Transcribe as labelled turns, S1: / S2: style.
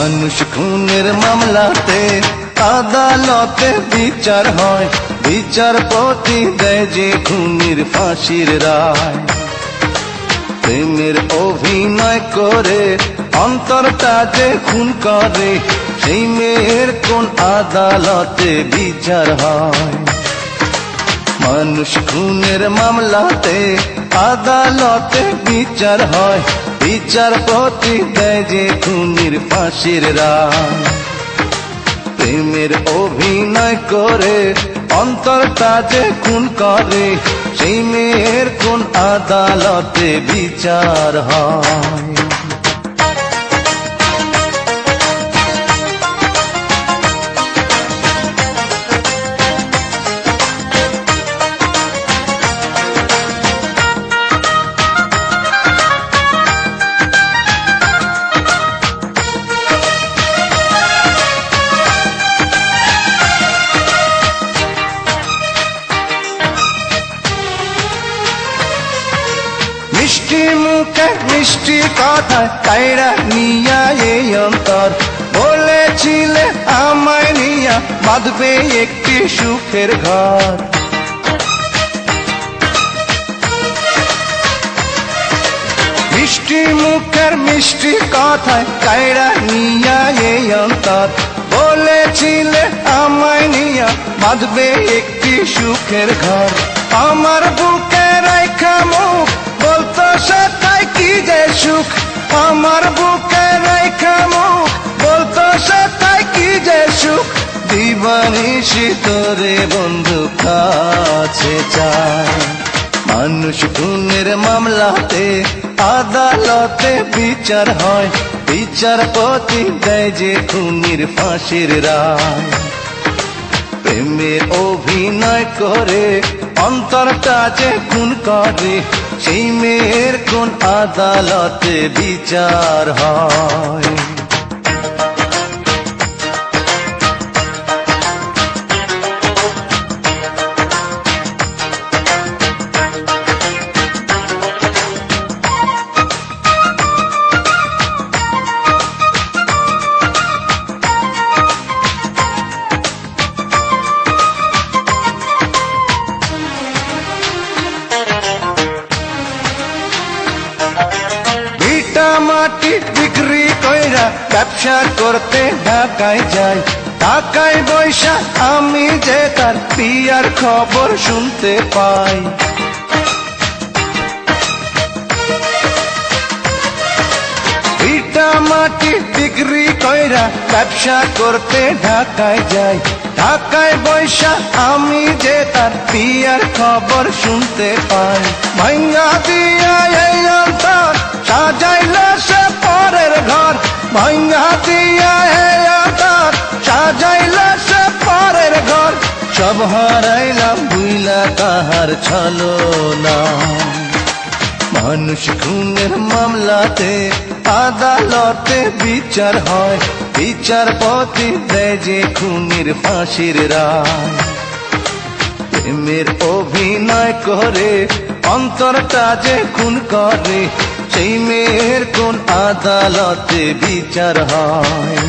S1: মানুষ খুনের মামলাতে আদালতে বিচার হয়, বিচারপতি দেয় যে খুনির ফাঁসির রায়। প্রেমের অভিনয় করে অন্তরটা যে খুন করে, সেই মেয়ের কোন আদালতে বিচার হয়? মানুষ খুনের মামলাতে আদালতে বিচার হয়, বিচারপতি দেয় যে খুনির ফাঁসির রায়। প্রেমের অভিনয় করে অন্তরটা যে খুন করে, সেই মেয়ের কোন আদালতে বিচার হয়? মিষ্টি মুখে মিষ্টি কথায় কাইরা নিয়া এই অন্তর, বলেছিলে আমায় নিয়া বাঁধবে একটি সুখের ঘর। মিষ্টি মুখের মিষ্টি কথায় কাইরা নিয়া এই অন্তর, বলেছিলে আমায় নিয়া বাঁধবে একটি সুখের ঘর। আমার বুকে রাইখা মুখ বলতো সেটাই কি যে সুখ, আমার বুকে রাইখা মুখ বলতো সেটাই কি যে সুখ। দিবানিশি তোরে বন্ধু কাছে চায়। মানুষ খুনের মামলাতে আদালতে বিচার হয়, বিচারপতি দেয় যে খুনির ফাঁসির রায়। প্রেমের অভিনয় করে অন্তরটা যে খুন করে, সেই মেয়ের কোন আদালতে বিচার হয়? মাটি বিক্রি কইরা ব্যবসা করতে ঢাকায় যাই, ঢাকায় বৈশা আমি যে তার বিয়ার খবর শুনতে পাই। ইটা মাটি বিক্রি কইরা ব্যবসা করতে ঢাকায় যাই, ঢাকায় বৈশা আমি যে তার বিয়ার খবর শুনতে পাই। ভাঙ্গা দিয়া এই অন্তর সাজাইল সে পরের ঘর, ভাঙ্গা দিয়া এই অন্তর সাজাইল সে পরের ঘর। সব হারাইলাম বুইলা তাহার ছলনা। মানুষ খুনের মামলাতে আদালতে বিচার হয়, বিচারপতি দেয় যে খুনির ফাঁসির রায়। প্রেমের অভিনয় করে অন্তরটা যে খুন করে, সেই মেয়ের কোন আদালতে বিচার হয়?